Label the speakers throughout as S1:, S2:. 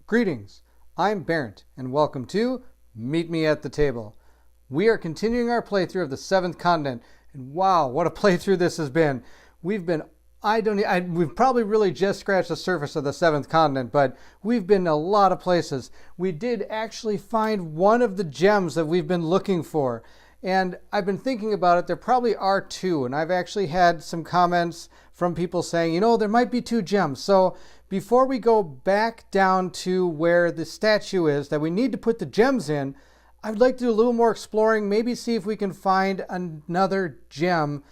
S1: Greetings, I'm Barrett, and welcome to Meet Me at the Table. We are continuing our playthrough of the 7th continent, and wow, what a playthrough this has been. We've probably really just scratched the surface of the 7th continent, but we've been in a lot of places. We did actually find one of the gems that we've been looking for, and I've been thinking about it. There probably are two, and I've actually had some comments from people saying, you know, there might be 2 gems. So before we go back down to where the statue is that we need to put the gems in, I'd like to do a little more exploring, maybe see if we can find another gem.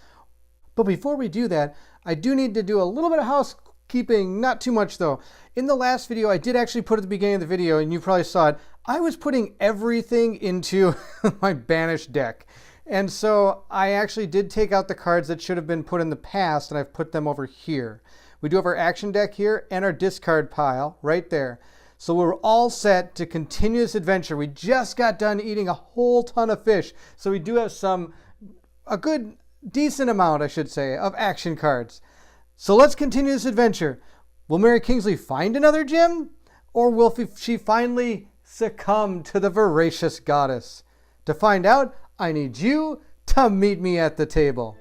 S1: But before we do that, I do need to do a little bit of housekeeping, not too much though. In the last video, I did actually put at the beginning of the video, and you probably saw it, I was putting everything into my banished deck. And so I actually did take out the cards that should have been put in the past, and I've put them over here. We do have our action deck here and our discard pile right there. So we're all set to continue this adventure. We just got done eating a whole ton of fish. So we do have a good, decent amount, I should say, of action cards. So let's continue this adventure. Will Mary Kingsley find another gem? Or will she finally succumb to the voracious goddess? To find out, I need you to meet me at the table.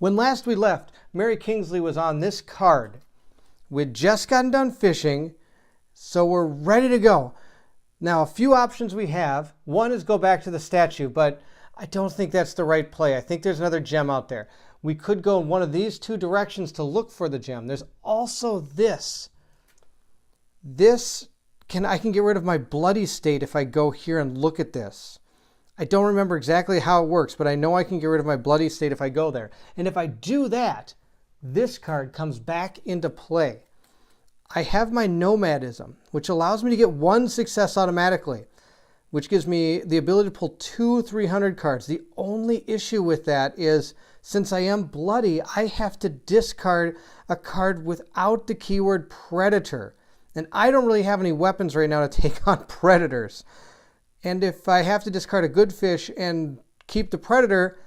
S1: When last we left, Mary Kingsley was on this card. We'd just gotten done fishing, so we're ready to go. Now, a few options we have. One is go back to the statue, but I don't think that's the right play. I think there's another gem out there. We could go in one of these 2 directions to look for the gem. There's also this. I can get rid of my bloody state if I go here and look at this. I don't remember exactly how it works, but I know I can get rid of my bloody state if I go there. And if I do that, this card comes back into play. I have my nomadism, which allows me to get 1 success automatically, which gives me the ability to pull 2 300 cards. The only issue with that is, since I am bloody, I have to discard a card without the keyword predator. And I don't really have any weapons right now to take on predators. And if I have to discard a good fish and keep the predator,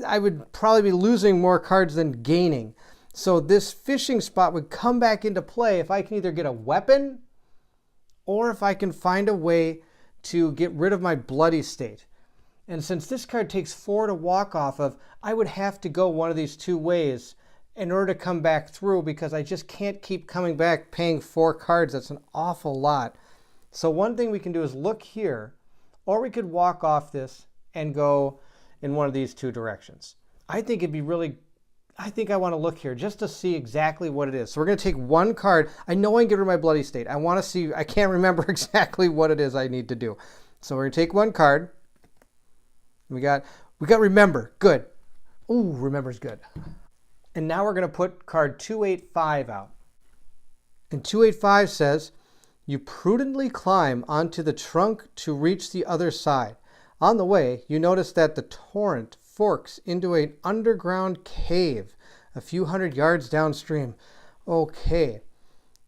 S1: I would probably be losing more cards than gaining. So this fishing spot would come back into play if I can either get a weapon or if I can find a way to get rid of my bloody state. And since this card takes 4 to walk off of, I would have to go one of these 2 ways in order to come back through, because I just can't keep coming back paying 4 cards. That's an awful lot. So one thing we can do is look here, or we could walk off this and go in one of these 2 directions. I think I want to look here just to see exactly what it is. So we're going to take 1 card. I know I can get rid of my bloody state. I want to see, I can't remember exactly what it is I need to do. So we're going to take 1 card. We got remember, good. Ooh, remember's good. And now we're going to put card 285 out. And 285 says, you prudently climb onto the trunk to reach the other side. On the way, you notice that the torrent forks into an underground cave a few hundred yards downstream. Okay.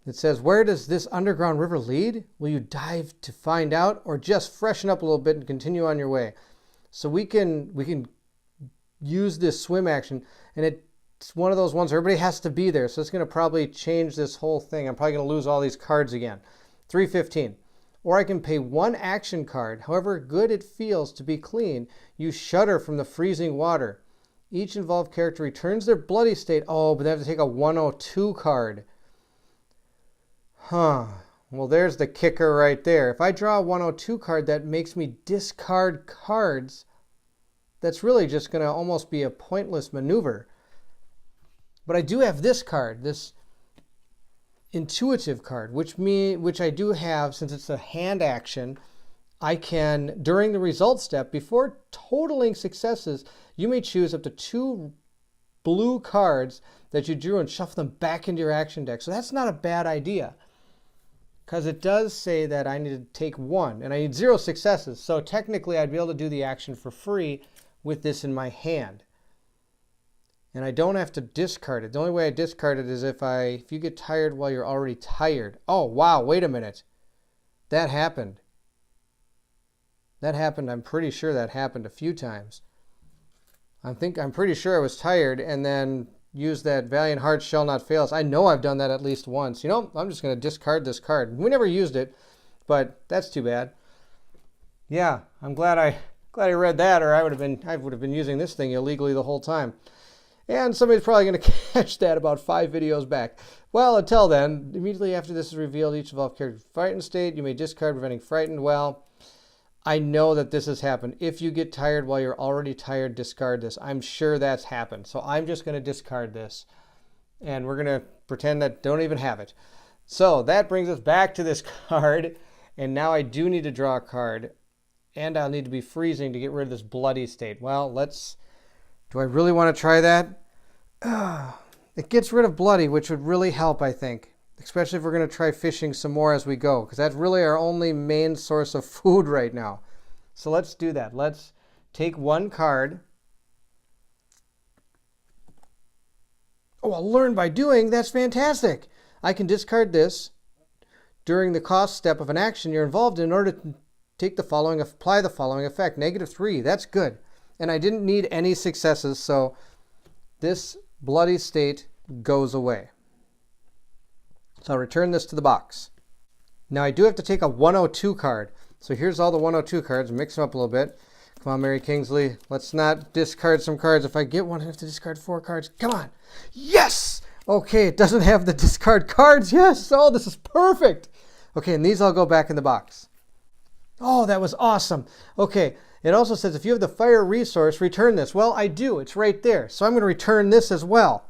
S1: It says, where does this underground river lead? Will you dive to find out, or just freshen up a little bit and continue on your way? So we can use this swim action, and it's one of those ones where everybody has to be there. So it's going to probably change this whole thing. I'm probably going to lose all these cards again. 315. Or I can pay 1 action card. However good it feels to be clean, you shudder from the freezing water. Each involved character returns their bloody state. Oh, but they have to take a 102 card. Well, there's the kicker right there. If I draw a 102 card, that makes me discard cards. That's really just going to almost be a pointless maneuver. But I do have this card, this intuitive card, which I do have. Since it's a hand action, I can, during the result step, before totaling successes, you may choose up to 2 blue cards that you drew and shuffle them back into your action deck. So that's not a bad idea. because it does say that I need to take 1 and I need 0 successes. So technically I'd be able to do the action for free with this in my hand. And I don't have to discard it. The only way I discard it is if you get tired while you're already tired. Oh, wow, wait a minute. That happened. That happened. I'm pretty sure that happened a few times. I'm pretty sure I was tired and then used that valiant heart shall not fail us. I know I've done that at least once. You know, I'm just going to discard this card. We never used it, but that's too bad. Yeah, I'm glad I read that, or I would have been using this thing illegally the whole time. And somebody's probably going to catch that about 5 videos back. Well, until then, immediately after this is revealed, each evolved character's frightened state. You may discard preventing frightened. Well, I know that this has happened. If you get tired while you're already tired, discard this. I'm sure that's happened. So I'm just going to discard this. And we're going to pretend that don't even have it. So that brings us back to this card. And now I do need to draw a card. And I'll need to be freezing to get rid of this bloody state. Well, do I really want to try that? It gets rid of bloody, which would really help, I think. Especially if we're going to try fishing some more as we go, because that's really our only main source of food right now. So let's do that. Let's take 1 card. Oh, I'll learn by doing. That's fantastic. I can discard this during the cost step of an action you're involved in order to apply the following effect. -3. That's good. And I didn't need any successes, so this bloody state goes away. So I'll return this to the box. Now I do have to take a 102 card. So here's all the 102 cards. Mix them up a little bit. Come on, Mary Kingsley. Let's not discard some cards. If I get one, I have to discard 4 cards. Come on. Yes! Okay, it doesn't have the discard cards. Yes! Oh, this is perfect. Okay, and these all go back in the box. Oh, that was awesome. Okay, it also says if you have the fire resource, return this. Well, I do. It's right there. So I'm going to return this as well.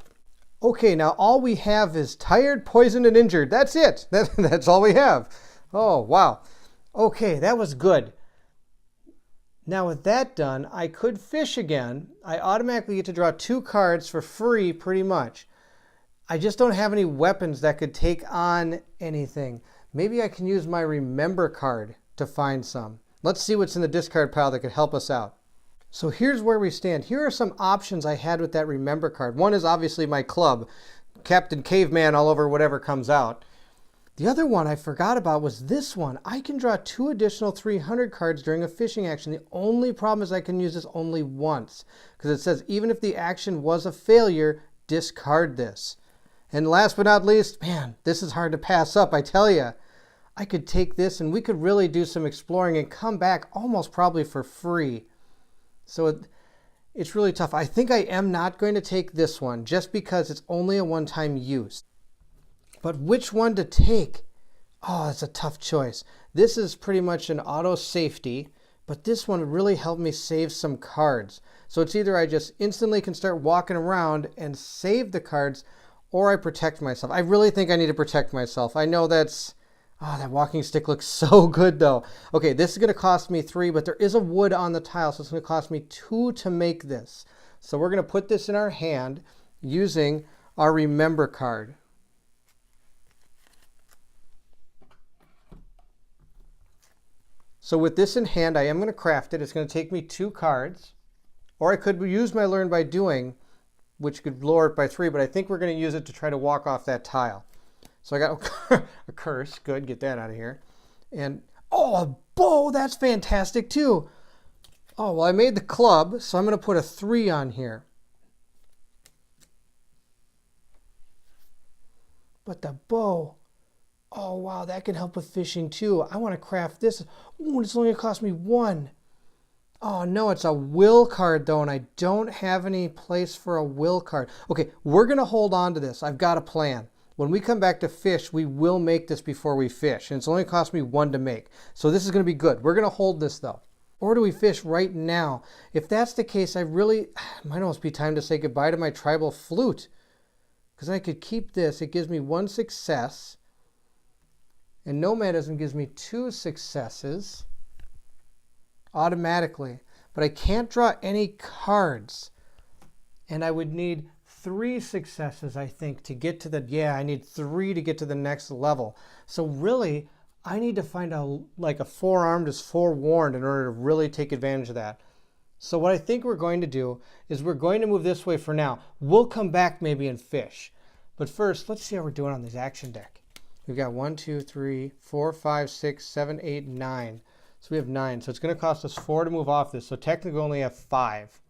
S1: Okay, now all we have is tired, poisoned, and injured. That's it. That's all we have. Oh, wow. Okay, that was good. Now with that done, I could fish again. I automatically get to draw 2 cards for free, pretty much. I just don't have any weapons that could take on anything. Maybe I can use my remember card to find some. Let's see what's in the discard pile that could help us out. So here's where we stand. Here are some options I had with that remember card. One is obviously my club, Captain Caveman all over whatever comes out. The other one I forgot about was this one. I can draw 2 additional 300 cards during a fishing action. The only problem is I can use this only once, because it says even if the action was a failure, discard this. And last but not least, man, this is hard to pass up, I tell you. I could take this and we could really do some exploring and come back almost probably for free. So it's really tough. I think I am not going to take this one just because it's only a one-time use. But which one to take? Oh, it's a tough choice. This is pretty much an auto safety, but this one would really help me save some cards. So it's either I just instantly can start walking around and save the cards, or I protect myself. I really think I need to protect myself. I know that's... Oh, that walking stick looks so good, though. Okay, this is going to cost me 3, but there is a wood on the tile, so it's going to cost me 2 to make this. So we're going to put this in our hand using our remember card. So with this in hand, I am going to craft it. It's going to take me 2 cards. Or I could use my learn by doing, which could lower it by 3, but I think we're going to use it to try to walk off that tile. So I got a curse. Good, get that out of here. And, oh, a bow. That's fantastic, too. Oh, well, I made the club, so I'm going to put a 3 on here. But the bow, oh, wow, that can help with fishing, too. I want to craft this. Ooh, it's only going to cost me 1. Oh, no, it's a will card, though, and I don't have any place for a will card. Okay, we're going to hold on to this. I've got a plan. When we come back to fish, we will make this before we fish, and it's only cost me 1 to make. So this is going to be good. We're going to hold this, though. Or do we fish right now? If that's the case, it might almost be time to say goodbye to my tribal flute. Because I could keep this. It gives me 1 success. And nomadism gives me 2 successes automatically. But I can't draw any cards. And I would need 3 successes, I think, to get to the, yeah, I need 3 to get to the next level. So really, I need to find like a forearmed is forewarned in order to really take advantage of that. So what I think we're going to do is we're going to move this way for now. We'll come back maybe and fish. But first, let's see how we're doing on this action deck. We've got 1, 2, 3, 4, 5, 6, 7, 8, 9. So we have 9. So it's going to cost us 4 to move off this. So technically we only have 5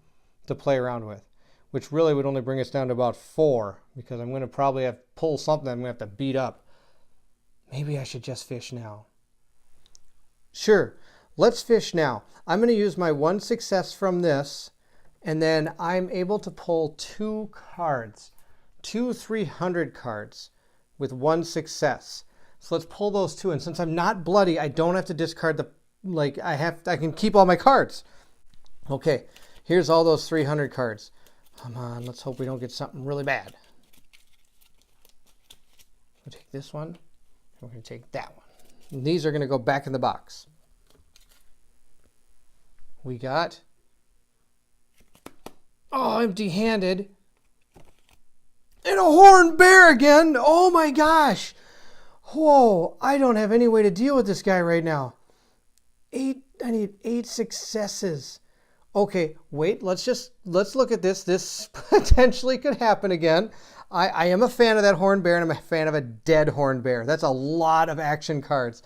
S1: to play around with, which really would only bring us down to about 4, because I'm going to probably have to pull something I'm going to have to beat up. Maybe I should just fish now. Sure, let's fish now. I'm going to use my 1 success from this, and then I'm able to pull 2 cards, 2 300 cards with 1 success. So let's pull those 2, and since I'm not bloody, I don't have to discard the, like, I can keep all my cards. Okay, here's all those 300 cards. Come on, let's hope we don't get something really bad. We'll take this one. We're going to take that one. And these are going to go back in the box. We got, oh, empty-handed. And a horned bear again. Oh my gosh. Whoa, I don't have any way to deal with this guy right now. I need 8 successes. Okay, wait, let's look at this. This potentially could happen again. I am a fan of that horned bear, and I'm a fan of a dead horned bear. That's a lot of action cards.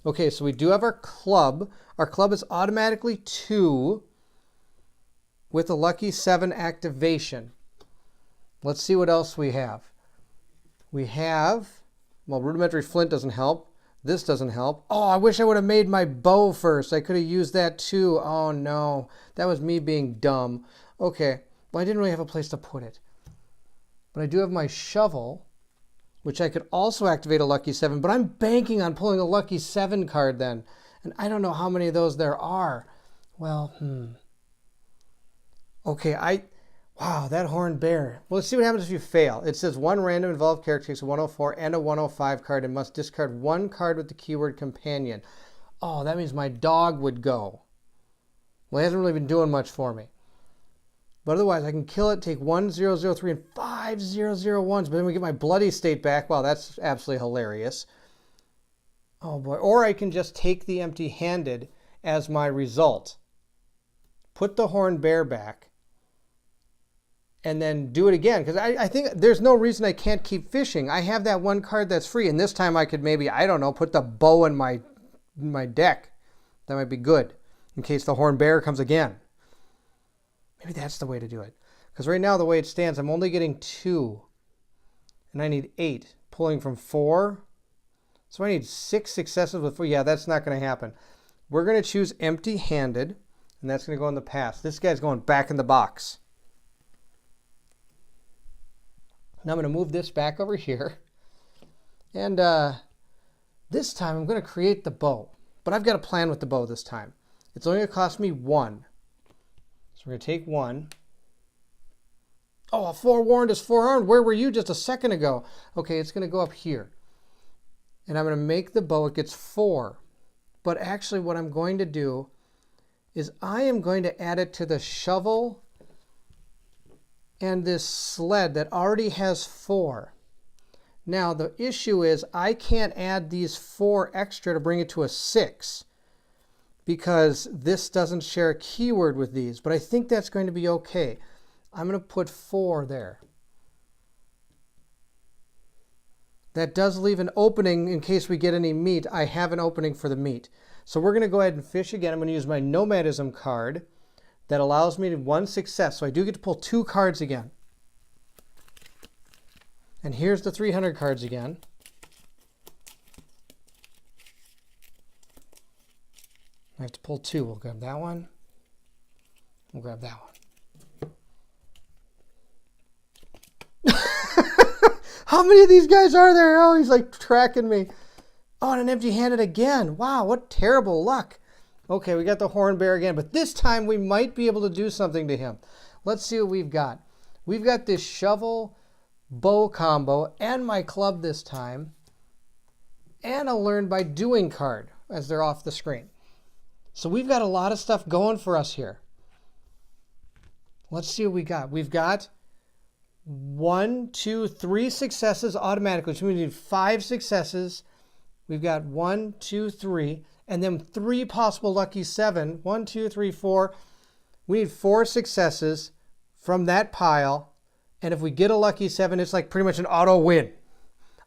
S1: Okay, so we do have our club. Our club is automatically 2 with a lucky 7 activation. Let's see what else we have. We have, well, rudimentary flint doesn't help. This doesn't help. Oh, I wish I would have made my bow first. I could have used that too. Oh no, that was me being dumb. Okay, well, I didn't really have a place to put it. But I do have my shovel, which I could also activate a lucky 7, but I'm banking on pulling a lucky 7 card then. And I don't know how many of those there are. Well, okay, wow, that horned bear. Well, let's see what happens if you fail. It says 1 random involved character takes a 104 and a 105 card and must discard 1 card with the keyword companion. Oh, that means my dog would go. Well, he hasn't really been doing much for me. But otherwise, I can kill it, take 1 0 0 3 and 5 0 0 1s, but then we get my bloody state back. Wow, that's absolutely hilarious. Oh boy, or I can just take the empty-handed as my result. Put the horned bear back. And then do it again, because I think there's no reason I can't keep fishing. I have that 1 card that's free, and this time I could maybe, I don't know, put the bow in my deck. That might be good, in case the horned bear comes again. Maybe that's the way to do it. Because right now, the way it stands, I'm only getting 2. And I need 8, pulling from 4. So I need 6 successes with 4. Yeah, that's not going to happen. We're going to choose empty-handed, and that's going to go in the past. This guy's going back in the box. Now I'm going to move this back over here. And this time I'm going to create the bow. But I've got a plan with the bow this time. It's only going to cost me 1. So we're going to take 1. Oh, a forewarned is forearmed. Where were you just a second ago? Okay, it's going to go up here. And I'm going to make the bow. It gets 4. But actually what I'm going to do is I am going to add it to the shovel and this sled that already has 4. Now the issue is I can't add these 4 extra to bring it to a 6 because this doesn't share a keyword with these, but I think that's going to be okay. I'm going to put 4 there. That does leave an opening in case we get any meat. I have an opening for the meat. So we're going to go ahead and fish again. I'm going to use my nomadism card that allows me to 1 success. So I do get to pull 2 cards again. And here's the 300 cards again. I have to pull 2. We'll grab that one. We'll grab that one. How many of these guys are there? Oh, he's like tracking me. Oh, and an empty-handed again. Wow, what terrible luck. Okay, we got the horned bear again, but this time we might be able to do something to him. Let's see what we've got. We've got this shovel bow combo and my club this time, and a learn by doing card as they're off the screen. So we've got a lot of stuff going for us here. Let's see what we got. We've got 1, 2, 3 successes automatically, which means we need 5 successes. We've got 1, 2, 3, and then 3 possible lucky 7. 1, 2, 3, 4. We need 4 successes from that pile. And if we get a lucky 7, it's like pretty much an auto win.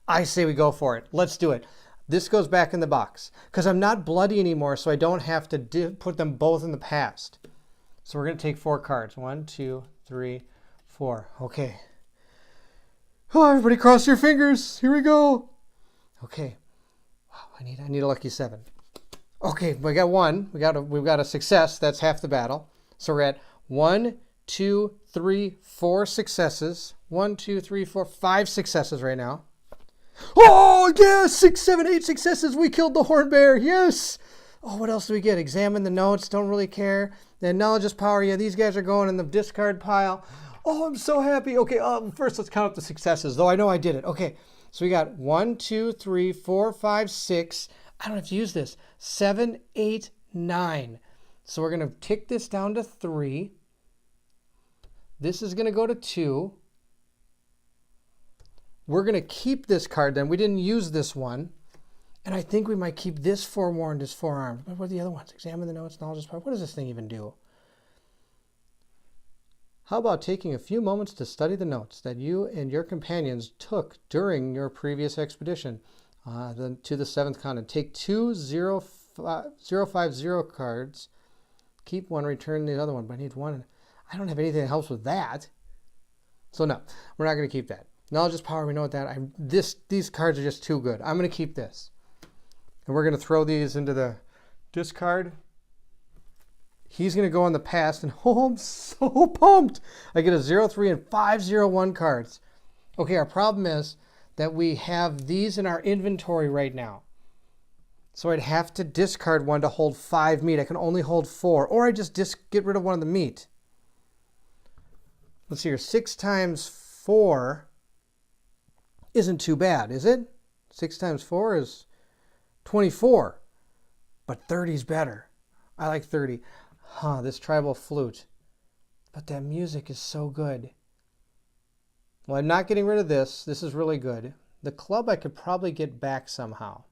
S1: I say we go for it. Let's do it. This goes back in the box because I'm not bloody anymore, so I don't have to put them both in the past. So we're going to take 4 cards. 1, 2, 3, 4. Okay. Oh, everybody cross your fingers. Here we go. Okay. Wow, I need a lucky 7. Okay, we got 1. We've got a success. That's half the battle. So we're at 1, 2, 3, 4 successes. 1, 2, 3, 4, 5 successes right now. Oh, yes! 6, 7, 8 successes. We killed the horn bear. Yes! Oh, what else do we get? Examine the notes. Don't really care. Then knowledge is power. Yeah, these guys are going in the discard pile. Oh, I'm so happy. Okay, first let's count up the successes, though I know I did it. Okay, so we got 1, 2, 3, 4, 5, 6. I don't have to use this. 7, 8, 9. So we're going to tick this down to 3. This is going to go to 2. We're going to keep this card then. We didn't use this one. And I think we might keep this forewarned as forearmed. But what are the other ones? Examine the notes, knowledge is power. What does this thing even do? How about taking a few moments to study the notes that you and your companions took during your previous expedition to the 7th continent? Take 2 050 cards. Keep one, return the other one. But I need one. I don't have anything that helps with that. So no, we're not going to keep that. Knowledge is power. We know what that. These cards are just too good. I'm going to keep this. And we're going to throw these into the discard. He's going to go in the past. And oh, I'm so pumped. I get a 0-3 and 5-0-1 cards. Okay, our problem is that we have these in our inventory right now. So I'd have to discard one to hold 5 meat. I can only hold 4. Or I just get rid of one of the meat. Let's see here. 6 times 4 isn't too bad, is it? 6 times 4 is 24. But 30 is better. I like 30. This tribal flute. But that music is so good. Well, I'm not getting rid of this. This is really good. The club I could probably get back somehow.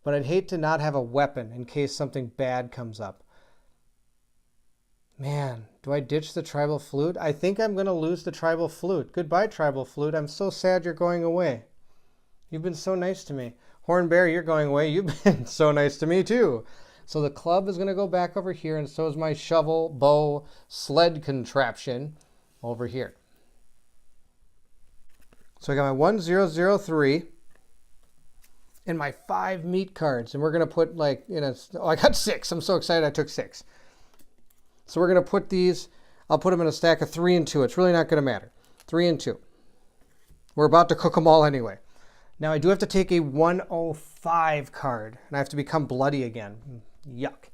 S1: But I'd hate to not have a weapon in case something bad comes up. Man, do I ditch the tribal flute? I think I'm going to lose the tribal flute. Goodbye, tribal flute. I'm so sad you're going away. You've been so nice to me. Horn bear, you're going away. You've been so nice to me too. So the club is going to go back over here, and so is my shovel, bow, sled contraption over here. So I got my 1003 and my 5 meat cards, and we're going to put like, oh, I got 6. I'm so excited I took 6. So we're going to put these, I'll put them in a stack of 3 and 2. It's really not going to matter. 3 and 2. We're about to cook them all anyway. Now I do have to take a 105 card, and I have to become bloody again. Yuck.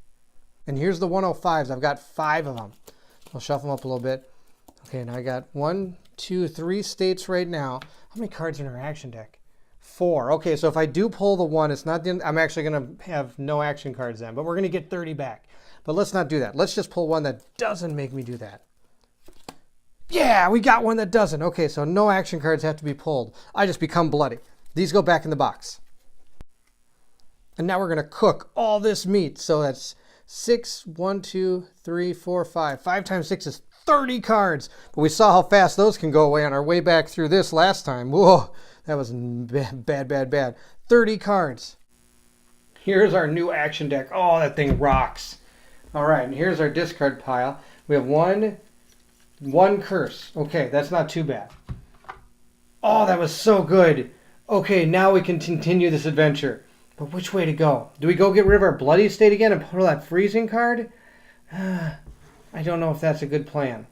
S1: And here's the 105s. I've got 5 of them. I'll shuffle them up a little bit. Okay, now I got 1, 2, 3 states right now. How many cards in our action deck? 4. Okay, so if I do pull the 1, it's not the, I'm actually going to have no action cards then, but we're going to get 30 back. But let's not do that. Let's just pull one that doesn't make me do that. Yeah, we got one that doesn't. Okay, so no action cards have to be pulled. I just become bloody. These go back in the box. And now we're going to cook all this meat. So that's 6, 1, 2, 3, 4, 5. 5 times 6 is 30 cards. But we saw how fast those can go away on our way back through this last time. Whoa, that was bad. 30 cards. Here's our new action deck. Oh, that thing rocks. All right, and here's our discard pile. We have one curse. Okay, that's not too bad. Oh, that was so good. Okay, now we can continue this adventure. But which way to go? Do we go get rid of our bloody state again and pull that freezing card? I don't know if that's a good plan.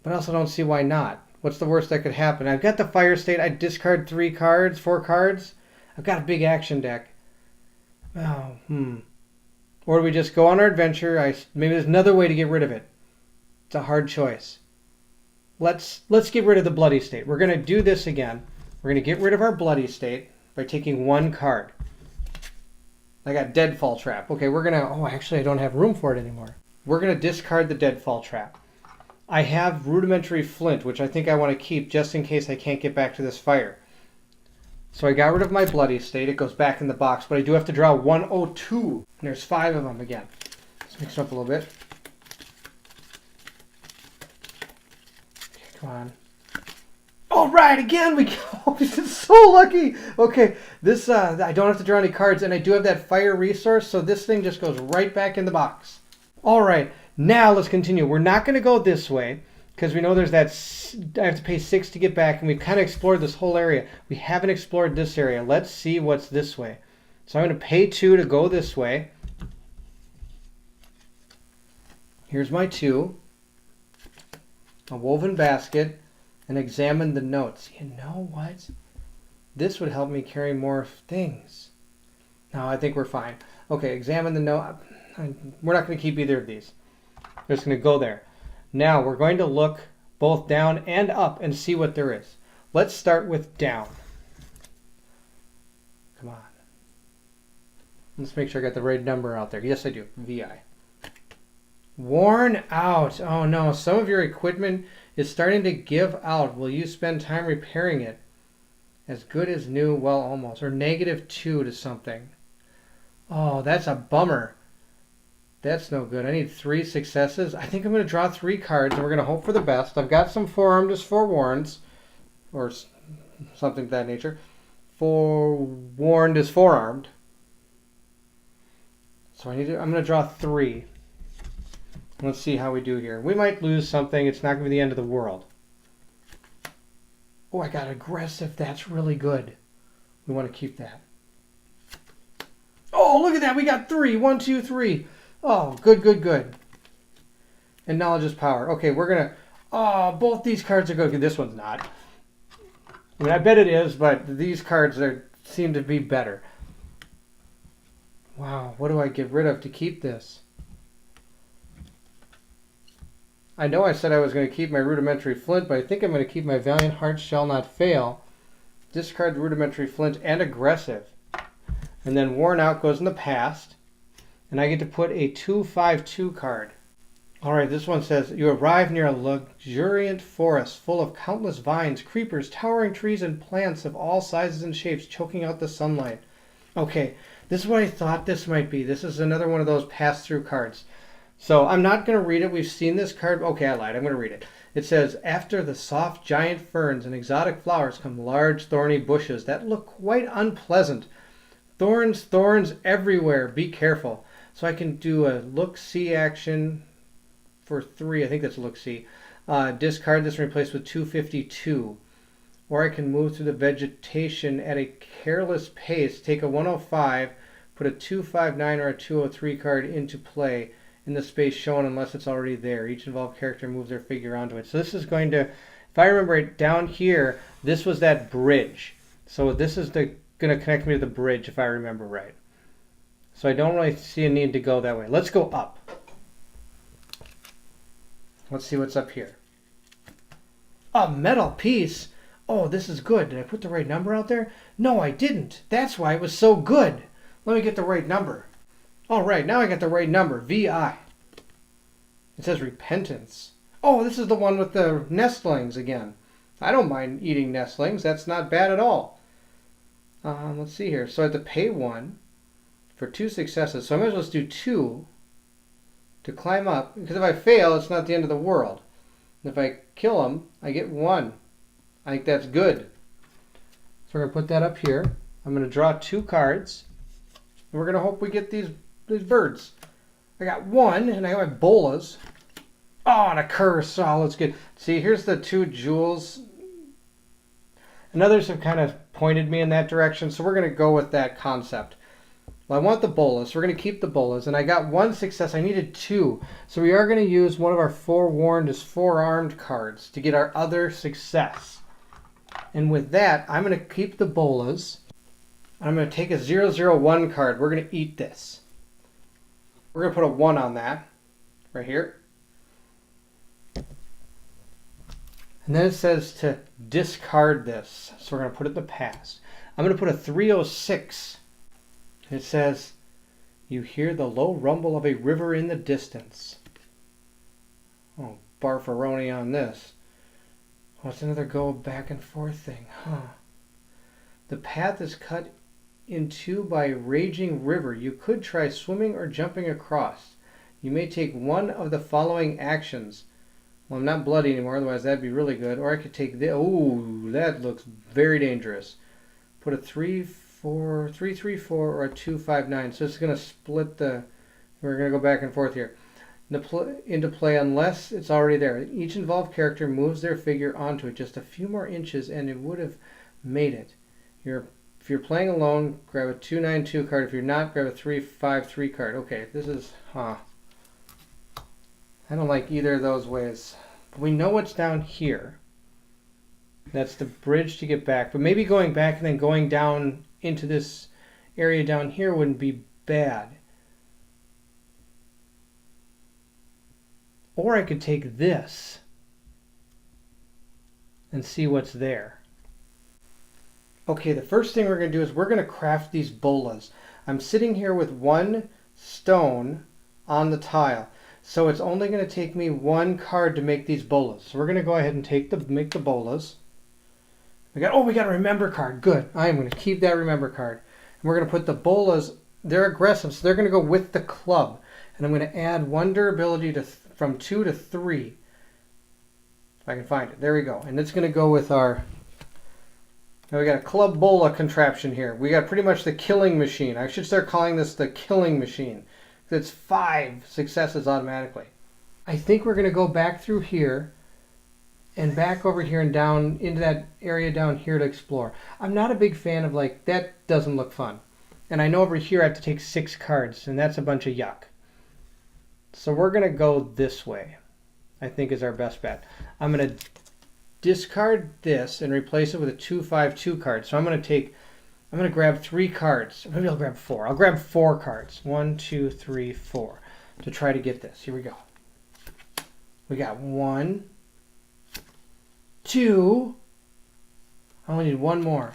S1: But I also don't see why not. What's the worst that could happen? I've got the fire state. I discard 4 cards. I've got a big action deck. Or do we just go on our adventure? Maybe there's another way to get rid of it. It's a hard choice. Let's get rid of the bloody state. We're going to do this again. We're going to get rid of our bloody state by taking 1 card. I got Deadfall Trap. Okay, we're going to... Oh, actually, I don't have room for it anymore. We're going to discard the Deadfall Trap. I have rudimentary flint, which I think I want to keep just in case I can't get back to this fire. So I got rid of my bloody state. It goes back in the box, but I do have to draw 102. And there's 5 of them again. Let's mix it up a little bit. Okay, come on. All right, again we go. This is so lucky. Okay, this I don't have to draw any cards, and I do have that fire resource, so this thing just goes right back in the box. All right, now let's continue. We're not going to go this way because we know there's that. I have to pay 6 to get back, and we've kind of explored this whole area. We haven't explored this area. Let's see what's this way. So I'm going to pay 2 to go this way. Here's my 2. A woven basket. And examine the notes. You know what? This would help me carry more things. No, I think we're fine. Okay, examine the note. We're not going to keep either of these. We're just going to go there. Now we're going to look both down and up and see what there is. Let's start with down. Come on. Let's make sure I got the right number out there. Yes, I do. VI. Worn out. Oh no, some of your equipment is starting to give out. Will you spend time repairing it? As good as new, well, almost. Or -2 to something. Oh, that's a bummer. That's no good. I need 3 successes. I think I'm going to draw 3 cards, and we're going to hope for the best. I've got some forearmed as forewarns, or something of that nature. Forewarned is forearmed. So I'm going to draw 3. Let's see how we do here. We might lose something. It's not going to be the end of the world. Oh, I got aggressive. That's really good. We want to keep that. Oh, look at that. We got 3. 1, 2, 3. Oh, good, good, good. And knowledge is power. Okay, we're going to... Oh, both these cards are good. Okay, this one's not. I mean, I bet it is, but these cards seem to be better. Wow, what do I get rid of to keep this? I know I said I was going to keep my rudimentary flint, but I think I'm going to keep my valiant heart shall not fail. Discard rudimentary flint and aggressive. And then worn out goes in the past. And I get to put a 2/5/2 card. Alright, this one says, you arrive near a luxuriant forest full of countless vines, creepers, towering trees, and plants of all sizes and shapes choking out the sunlight. Okay, this is what I thought this might be. This is another one of those pass-through cards. So I'm not going to read it. We've seen this card. Okay, I lied. I'm going to read it. It says, after the soft giant ferns and exotic flowers come large thorny bushes that look quite unpleasant. Thorns, thorns everywhere. Be careful. So I can do a look-see action for 3. I think that's a look-see. Discard this and replace with 252. Or I can move through the vegetation at a careless pace, take a 105, put a 259 or a 203 card into play in the space shown unless it's already there. Each involved character moves their figure onto it. So this is going to, if I remember it, down here, this was that bridge. So this is going to connect me to the bridge if I remember right. So I don't really see a need to go that way. Let's go up. Let's see what's up here. A metal piece. Oh, this is good. Did I put the right number out there? No, I didn't. That's why it was so good. Let me get the right number. All right, now I got the right number. VI. It says repentance. Oh, this is the one with the nestlings again. I don't mind eating nestlings. That's not bad at all. Let's see here. So I have to pay 1 for 2 successes. So I might as well just do 2 to climb up. Because if I fail, it's not the end of the world. And if I kill them, I get 1. I think that's good. So we're going to put that up here. I'm going to draw 2 cards. And we're going to hope we get these birds. I got 1, and I got my bolas. Oh, and a curse. Oh, that's good. See, here's the 2 jewels. And others have kind of pointed me in that direction, so we're going to go with that concept. Well, I want the bolas. We're going to keep the bolas. And I got 1 success. I needed 2. So we are going to use one of our forewarned as forearmed cards to get our other success. And with that, I'm going to keep the bolas. I'm going to take a 001 card. We're going to eat this. We're going to put a 1 on that, right here. And then it says to discard this. So we're going to put it in the past. I'm going to put a 306. It says, you hear the low rumble of a river in the distance. Oh, barfaroni on this. Oh, it's another go back and forth thing, huh? The path is cut in two by a raging river. You could try swimming or jumping across. You may take one of the following actions. Well, I'm not bloody anymore, otherwise that'd be really good. Or I could take this. Ooh, that looks very dangerous. Put a 3-4, 3-3-4, or a 2-5-9. So it's going to split the... We're going to go back and forth here. Into play unless it's already there. Each involved character moves their figure onto it just a few more inches and it would have made it. If you're playing alone, grab a 2-9-2 card. If you're not, grab a 3-5-3 card. Okay, this is... I don't like either of those ways. We know what's down here. That's the bridge to get back. But maybe going back and then going down into this area down here wouldn't be bad. Or I could take this and see what's there. Okay, the first thing we're going to do is we're going to craft these bolas. I'm sitting here with one stone on the tile. So it's only going to take me one card to make these bolas. So we're going to go ahead and make the bolas. We got a remember card. Good. I am going to keep that remember card. And we're going to put the bolas, they're aggressive, so they're going to go with the club. And I'm going to add one durability from 2 to 3. If I can find it. There we go. And it's going to go with our... Now we got a club bola contraption here. We got pretty much the killing machine. I should start calling this the killing machine. It's 5 successes automatically. I think we're going to go back through here and back over here and down into that area down here to explore. I'm not a big fan of that doesn't look fun. And I know over here I have to take 6 cards and that's a bunch of yuck. So we're going to go this way, I think is our best bet. I'm going to discard this and replace it with a 2-5-2 card. So I'm going to grab 3 cards. Maybe I'll grab 4. I'll grab 4 cards. 1, 2, 3, 4 to try to get this. Here we go. We got 1, 2. I only need 1 more.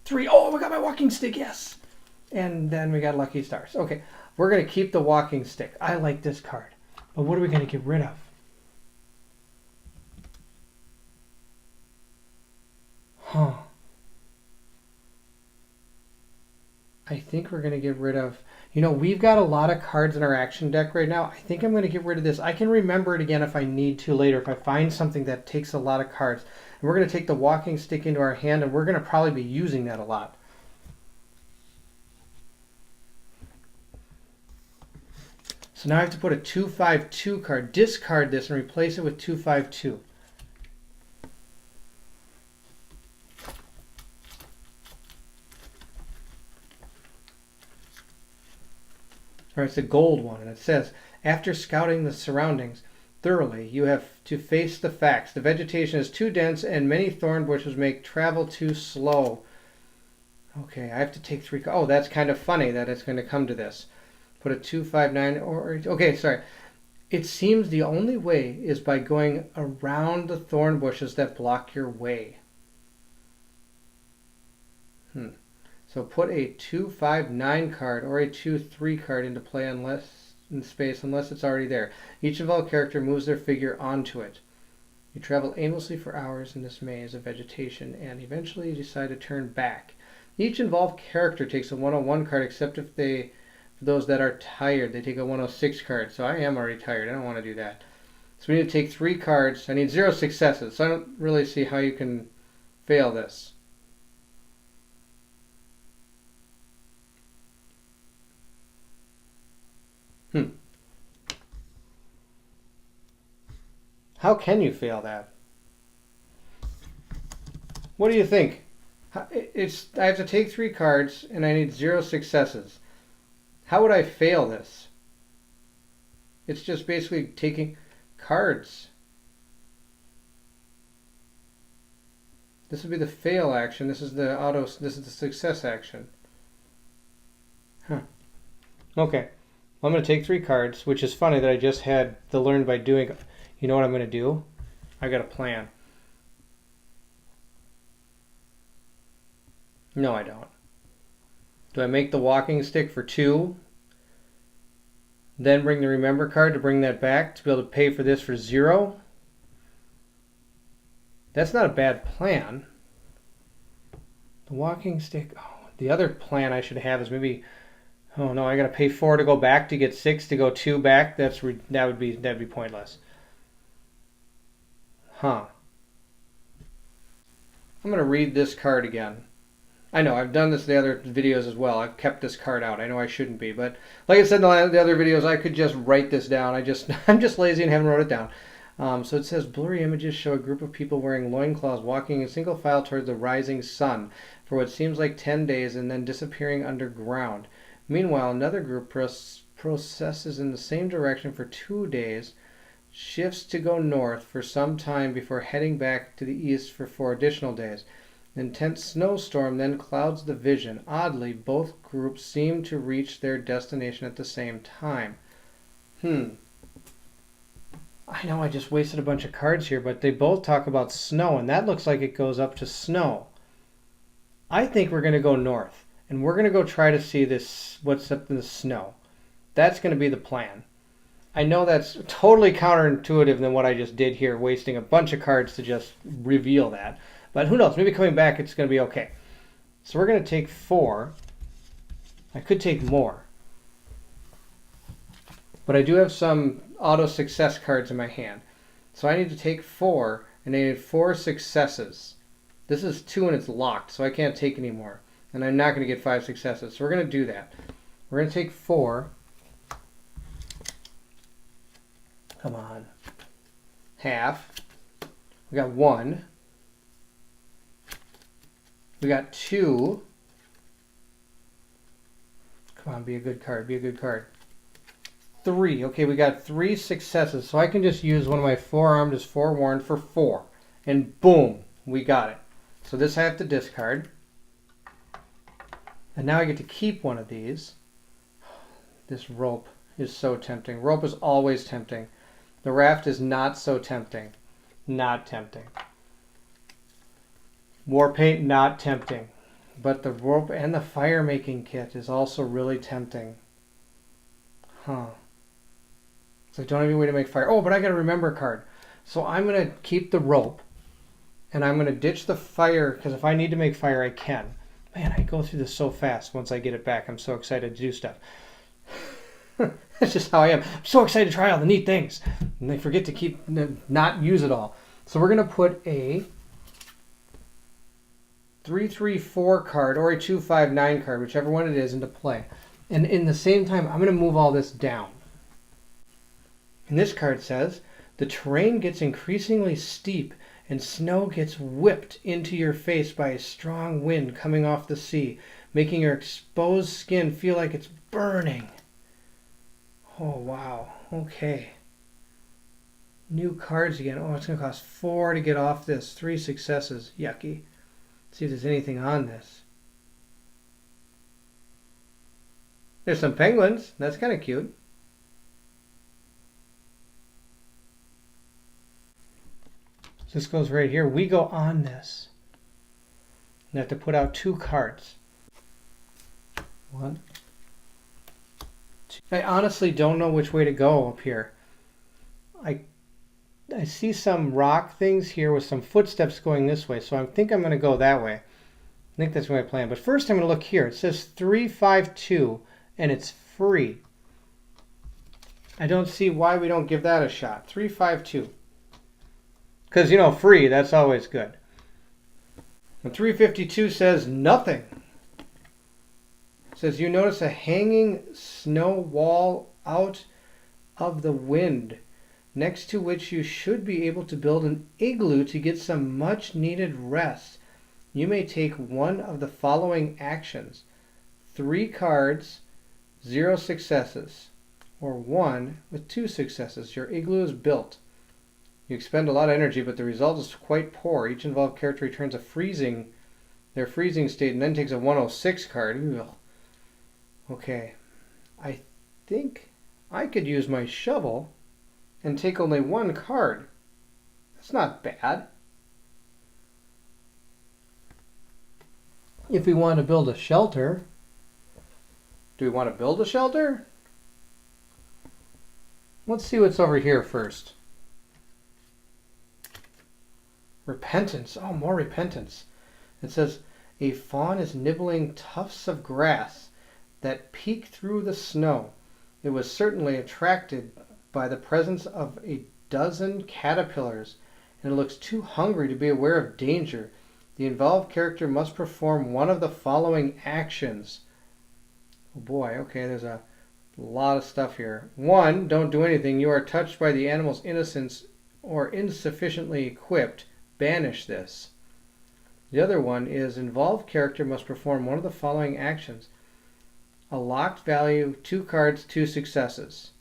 S1: 3. Oh, we got my walking stick. Yes. And then we got lucky stars. Okay. We're going to keep the walking stick. I like this card. But what are we going to get rid of? Huh. I think we're going to get rid of... we've got a lot of cards in our action deck right now. I think I'm going to get rid of this. I can remember it again if I need to later, if I find something that takes a lot of cards. And we're going to take the walking stick into our hand, and we're going to probably be using that a lot. So now I have to put a 2-5-2 card, discard this, and replace it with 2-5-2. Or it's a gold one, and it says, after scouting the surroundings thoroughly, you have to face the facts. The vegetation is too dense, and many thorn bushes make travel too slow. Okay, I have to take 3 cards. Oh, that's kind of funny that it's going to come to this. Put a 2-5-9 or... Okay, sorry. It seems the only way is by going around the thorn bushes that block your way. So put a 2-5-9 card or a 2-3 card into play in space unless it's already there. Each involved character moves their figure onto it. You travel aimlessly for hours in this maze of vegetation and eventually you decide to turn back. Each involved character takes a 101 card except if for those that are tired, they take a 106 card. So I am already tired. I don't want to do that. So we need to take 3 cards. I need 0 successes. So I don't really see how you can fail this. How can you fail that? What do you think? I have to take 3 cards and I need 0 successes. How would I fail this? It's just basically taking cards. This would be the fail action. This is the success action. Okay. Well, I'm going to take 3 cards, which is funny that I just had the learn by doing. You know what I'm going to do? I got a plan. No, I don't. Do I make the walking stick for 2? then bring the remember card to bring that back to be able to pay for this for 0. That's not a bad plan. The walking stick. Oh, the other plan I should have is maybe. Oh no, I gotta pay 4 to go back to get 6 to go 2 back. That'd be pointless. Huh. I'm gonna read this card again. I know I've done this in the other videos as well. I've kept this card out. I know I shouldn't be, but like I said in the other videos, I could just write this down. I'm just lazy and haven't wrote it down. So it says, blurry images show a group of people wearing loincloths walking in single file towards the rising sun for what seems like 10 days and then disappearing underground. Meanwhile, another group processes in the same direction for 2 days, shifts to go north for some time before heading back to the east for 4 additional days. An intense snowstorm then clouds the vision. Oddly, both groups seem to reach their destination at the same time. I know I just wasted a bunch of cards here, but they both talk about snow, and that looks like it goes up to snow. I think we're going to go north, and we're going to go try to see what's up in the snow. That's going to be the plan. I know that's totally counterintuitive than what I just did here, wasting a bunch of cards to just reveal that. But who knows, maybe coming back it's going to be okay. So we're going to take 4. I could take more. But I do have some auto success cards in my hand. So I need to take 4, and I need 4 successes. This is 2 and it's locked, so I can't take any more. And I'm not going to get 5 successes. So we're going to do that. We're going to take 4. Come on. Half. We got 1. We got 2. Come on, be a good card. Be a good card. 3. Okay, we got 3 successes. So I can just use one of my forearmed as forewarned for 4. And boom, we got it. So this I have to discard. And now I get to keep one of these. This rope is so tempting. Rope is always tempting. The raft is not so tempting. Not tempting. War paint, not tempting. But the rope and the fire making kit is also really tempting. Huh. So I don't have any way to make fire. Oh, but I got a remember card. So I'm going to keep the rope. And I'm going to ditch the fire, because if I need to make fire, I can. Man, I go through this so fast once I get it back. I'm so excited to do stuff. That's just how I am. I'm so excited to try all the neat things. And I forget to not use it all. So we're going to put a 3-3-4 card or a 2-5-9 card, whichever one it is, into play. And in the same time, I'm going to move all this down. And this card says, the terrain gets increasingly steep and snow gets whipped into your face by a strong wind coming off the sea, making your exposed skin feel like it's burning. Oh, wow. Okay. New cards again. Oh, it's going to cost 4 to get off this. 3 successes. Yucky. See if there's anything on this. There's some penguins. That's kind of cute. So this goes right here. We go on this. And I have to put out 2 cards. 1, 2. I honestly don't know which way to go up here. I see some rock things here with some footsteps going this way, so I think I'm going to go that way. I think that's my plan. But first I'm going to look here. It says 352, and it's free. I don't see why we don't give that a shot. 352. Because, you know, free, that's always good. And 352 says nothing. It says you notice a hanging snow wall out of the wind, next to which you should be able to build an igloo to get some much needed rest. You may take one of the following actions: 3 cards, 0 successes, or 1 with 2 successes. Your igloo is built. You expend a lot of energy, but the result is quite poor. Each involved character returns their freezing state and then takes a 106 card. Ugh. Okay, I think I could use my shovel and take only 1 card. That's not bad. If we want to build a shelter, do we want to build a shelter? Let's see what's over here first. Repentance. Oh, more repentance. It says, a fawn is nibbling tufts of grass that peek through the snow. It was certainly attracted by the presence of a dozen caterpillars, and it looks too hungry to be aware of danger. The involved character must perform one of the following actions. Oh boy, okay, there's a lot of stuff here. 1, don't do anything. You are touched by the animal's innocence or insufficiently equipped. Banish this. The other one is involved character must perform one of the following actions. A locked value, 2 cards, 2 successes.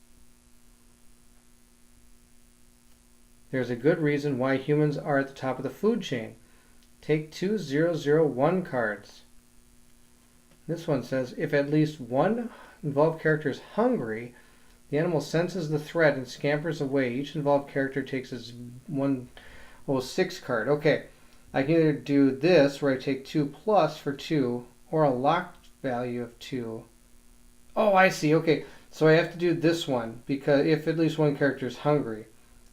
S1: There's a good reason why humans are at the top of the food chain. Take 2 001 cards. This one says, if at least one involved character is hungry, the animal senses the threat and scampers away. Each involved character takes his 6 card. Okay, I can either do this, where I take 2 plus for 2, or a locked value of 2. Oh, I see. Okay, so I have to do this one, because if at least one character is hungry,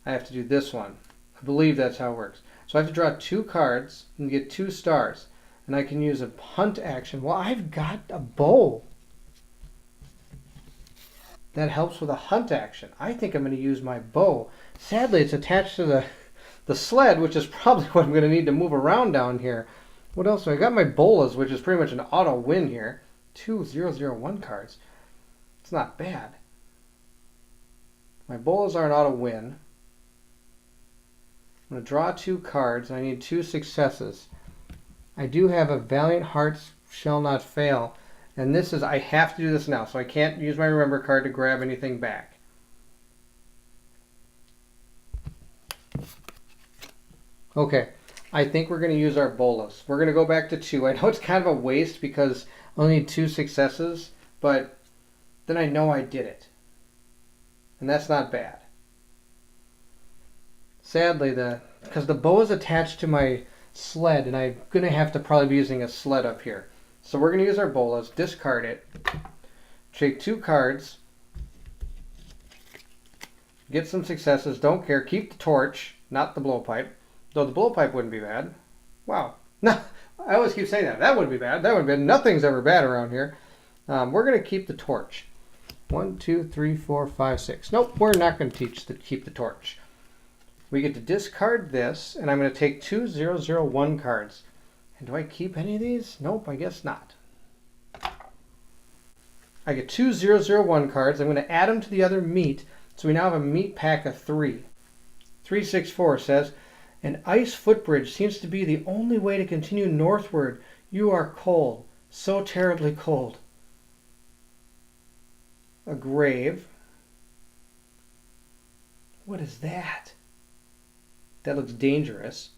S1: I have to do this one. I believe that's how it works. So I have to draw 2 cards and get 2 stars. And I can use a hunt action. Well, I've got a bow. That helps with a hunt action. I think I'm going to use my bow. Sadly, it's attached to the sled, which is probably what I'm going to need to move around down here. What else? I got my bolas, which is pretty much an auto win here. 2 001 cards. It's not bad. My bolas are an auto win. I'm going to draw 2 cards, and I need 2 successes. I do have a Valiant Hearts Shall Not Fail, and this is, I have to do this now, so I can't use my Remember card to grab anything back. Okay, I think we're going to use our bolas. We're going to go back to 2. I know it's kind of a waste because I only need 2 successes, but then I know I did it. And that's not bad. Sadly, because the bow is attached to my sled, and I'm going to have to probably be using a sled up here. So we're going to use our bolas, discard it, take 2 cards, get some successes, don't care, keep the torch, not the blowpipe, though the blowpipe wouldn't be bad. Wow. No, I always keep saying that. That wouldn't be bad. That wouldn't be bad. Nothing's ever bad around here. We're going to keep the torch. 1, 2, 3, 4, 5, 6. Nope, we're not going to keep the torch. We get to discard this, and I'm going to take 2 001 cards. And do I keep any of these? Nope, I guess not. I get 2 001 cards. I'm going to add them to the other meat, so we now have a meat pack of 3. 364 says, an ice footbridge seems to be the only way to continue northward. You are cold, so terribly cold. A grave. What is that? That looks dangerous.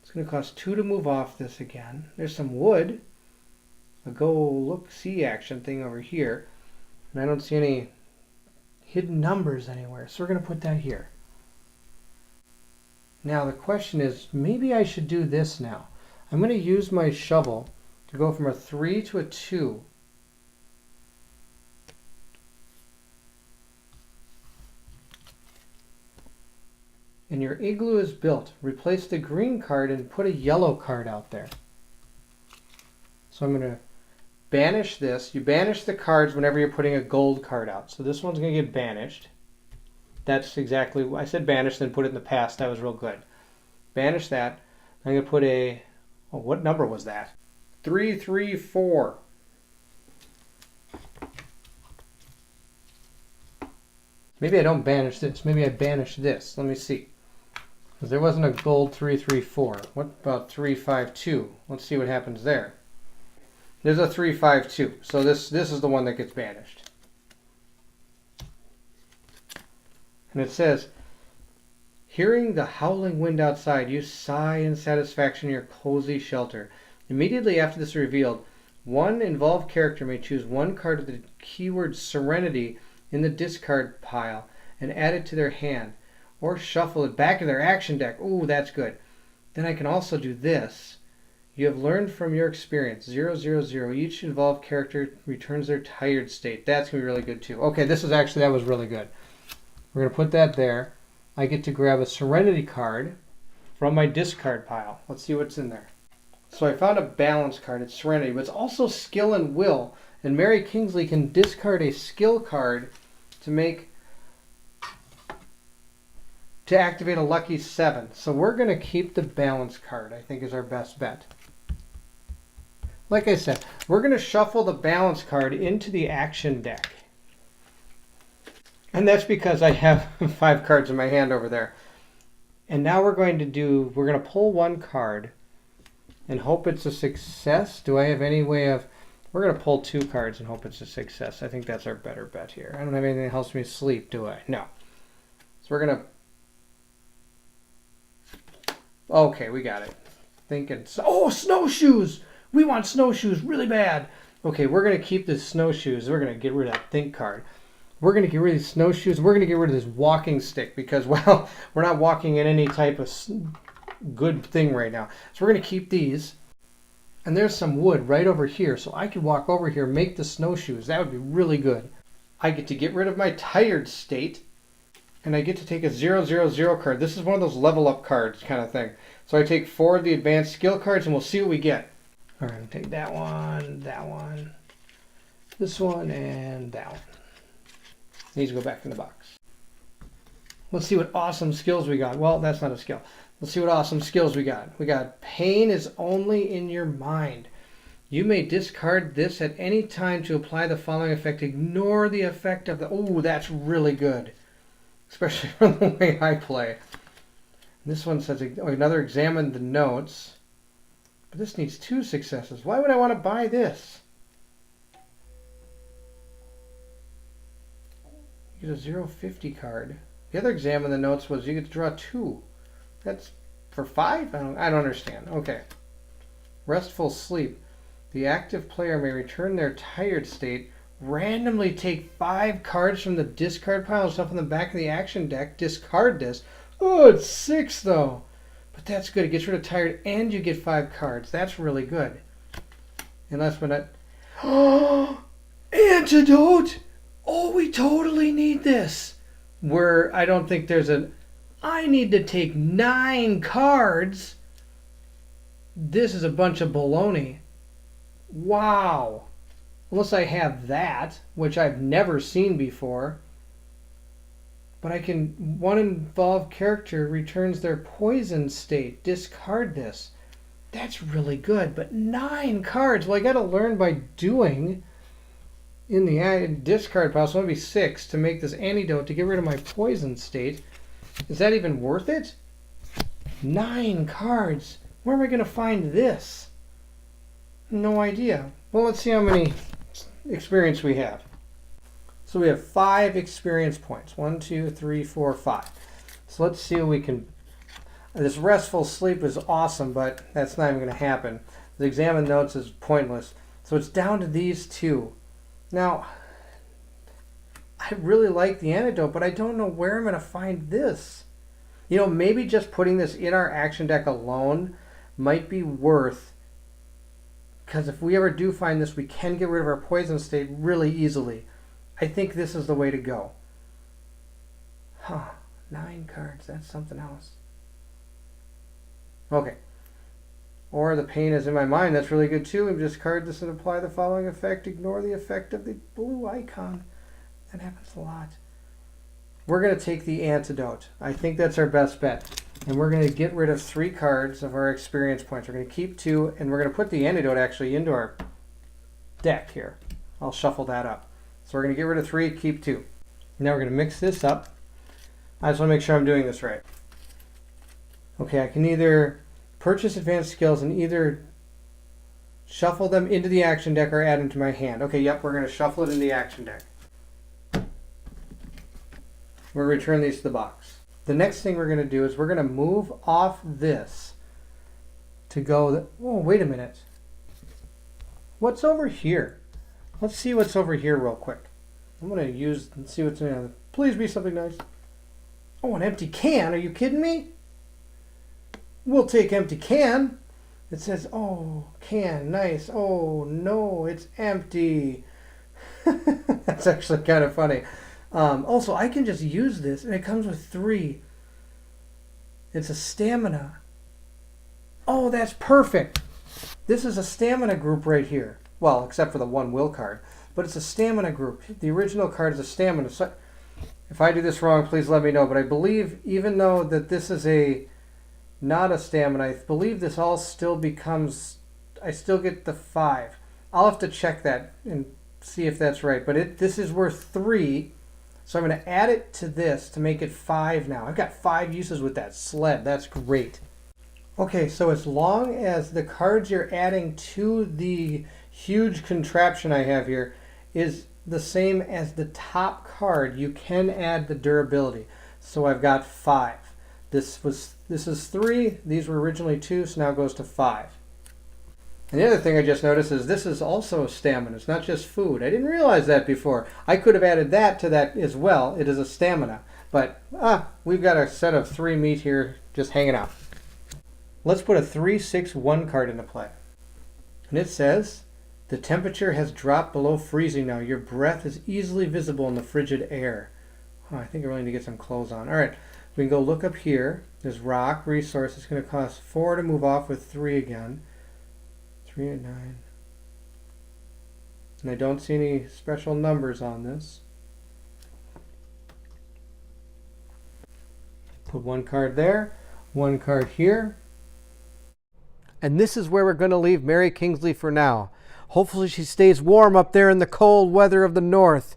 S1: It's going to cost 2 to move off this again. There's some wood. A go look see action thing over here. And I don't see any hidden numbers anywhere. So we're going to put that here. Now the question is, maybe I should do this now. I'm going to use my shovel to go from a 3 to a 2. And your igloo is built. Replace the green card and put a yellow card out there. So I'm going to banish this. You banish the cards whenever you're putting a gold card out. So this one's going to get banished. That's exactly, I said banish, then put it in the past. That was real good. Banish that. I'm going to put a, oh, what number was that? 334. Maybe I don't banish this. Maybe I banish this. Let me see. Because there wasn't a gold 334. What about 352? Let's see what happens there. There's a 352. So this is the one that gets banished. And it says, hearing the howling wind outside, you sigh in satisfaction in your cozy shelter. Immediately after this is revealed, one involved character may choose 1 card of the keyword Serenity in the discard pile and add it to their hand, or shuffle it back in their action deck. Ooh, that's good. Then I can also do this. You have learned from your experience. 000. Each involved character returns their tired state. That's going to be really good too. Okay, that was really good. We're going to put that there. I get to grab a Serenity card from my discard pile. Let's see what's in there. So I found a balance card. It's Serenity, but it's also Skill and Will. And Mary Kingsley can discard a skill card to activate a lucky 7. So we're going to keep the balance card, I think, is our best bet. Like I said, we're going to shuffle the balance card into the action deck. And that's because I have 5 cards in my hand over there. And now we're going to pull one card and hope it's a success. Do I have any way of... We're going to pull 2 cards and hope it's a success. I think that's our better bet here. I don't have anything that helps me sleep, do I? No. So we're going to... Okay, we got it. Thinking... Oh, snowshoes! We want snowshoes really bad. Okay, we're going to keep the snowshoes. We're going to get rid of that think card. We're going to get rid of these snowshoes. We're going to get rid of this walking stick because, well, we're not walking in any type of good thing right now. So we're going to keep these. And there's some wood right over here. So I could walk over here, make the snowshoes. That would be really good. I get to get rid of my tired state. And I get to take a 000 card. This is one of those level up cards kind of thing. So I take 4 of the advanced skill cards and we'll see what we get. All right, I'll take that one, this one, and that one. Needs to go back in the box. Let's see what awesome skills we got. Well, that's not a skill. Let's see what awesome skills we got. We got pain is only in your mind. You may discard this at any time to apply the following effect. Ignore the effect of the... Oh, that's really good. Especially from the way I play. This one says another examine the notes. But this needs 2 successes. Why would I want to buy this? You get a 050 card. The other examine the notes was you get to draw 2. That's for 5? I don't understand. Okay. Restful sleep. The active player may return their tired state, randomly take 5 cards from the discard pile and stuff in the back of the action deck, discard this. Oh, it's 6 though. But that's good. It gets rid of tired and you get 5 cards. That's really good. And last but not... Oh! Antidote! Oh, we totally need this. Where I don't think there's a... I need to take 9 cards. This is a bunch of baloney. Wow. Unless I have that, which I've never seen before. But I can... One involved character returns their poison state. Discard this. That's really good. But 9 cards. Well, I got to learn by doing... In the discard pile, so it'll be 6 to make this antidote to get rid of my poison state. Is that even worth it? 9 cards. Where am I going to find this? No idea. Well, let's see how many experience we have. So we have 5 experience points. 1, 2, 3, 4, 5. So let's see what we can... This restful sleep is awesome, but that's not even going to happen. The examine notes is pointless. So it's down to these 2. Now, I really like the antidote, but I don't know where I'm going to find this. You know, maybe just putting this in our action deck alone might be worth, because if we ever do find this, we can get rid of our poison state really easily. I think this is the way to go. Huh, 9 cards, that's something else. Okay. Or the pain is in my mind. That's really good too. Discard this and apply the following effect. Ignore the effect of the blue icon. That happens a lot. We're going to take the antidote. I think that's our best bet. And we're going to get rid of 3 cards of our experience points. We're going to keep 2. And we're going to put the antidote actually into our deck here. I'll shuffle that up. So we're going to get rid of 3, keep 2. Now we're going to mix this up. I just want to make sure I'm doing this right. Okay, I can either... purchase advanced skills and either shuffle them into the action deck or add them to my hand. Okay, yep, we're going to shuffle it in the action deck. We're going to return these to the box. The next thing we're going to do is we're going to move off this to go... Oh, wait a minute. What's over here? Let's see what's over here real quick. I'm going to use and see what's in there. Please be something nice. Oh, an empty can. Are you kidding me? We'll take empty can. It says, oh, can, nice. Oh, no, it's empty. That's actually kind of funny. Also, I can just use this, and it comes with 3. It's a stamina. Oh, that's perfect. This is a stamina group right here. Well, except for the 1 will card. But it's a stamina group. The original card is a stamina. So if I do this wrong, please let me know. But I believe, even though that this is not a stamina, I believe this all still becomes... I still get the 5. I'll have to check that and see if that's right. But this is worth 3. So I'm going to add it to this to make it 5 now. I've got 5 uses with that sled. That's great. Okay, so as long as the cards you're adding to the huge contraption I have here is the same as the top card, you can add the durability. So I've got 5. This is 3. These were originally 2, so now it goes to 5. And the other thing I just noticed is this is also stamina. It's not just food. I didn't realize that before. I could have added that to that as well. It is a stamina. But we've got a set of 3 meat here just hanging out. Let's put a 3-6-1 card into play. And it says, the temperature has dropped below freezing now. Your breath is easily visible in the frigid air. Oh, I think I really need to get some clothes on. All right, we can go look up here. There's rock, resource. It's going to cost 4 to move off with 3 again. 3 and 9. And I don't see any special numbers on this. Put 1 card there, 1 card here. And this is where we're going to leave Mary Kingsley for now. Hopefully she stays warm up there in the cold weather of the north.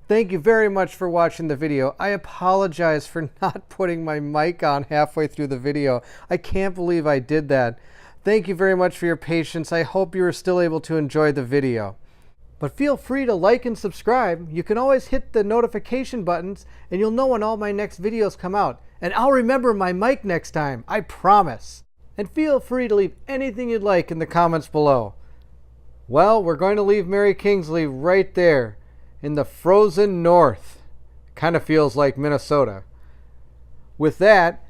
S1: Thank you very much for watching the video. I apologize for not putting my mic on halfway through the video. I can't believe I did that. Thank you very much for your patience. I hope you are still able to enjoy the video. But feel free to like and subscribe. You can always hit the notification buttons and you'll know when all my next videos come out. And I'll remember my mic next time, I promise. And feel free to leave anything you'd like in the comments below. Well, we're going to leave Mary Kingsley right there in the frozen north. Kind of feels like Minnesota. With that,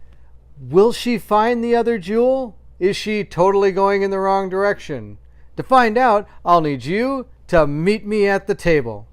S1: will she find the other jewel? Is she totally going in the wrong direction? To find out, I'll need you to meet me at the table.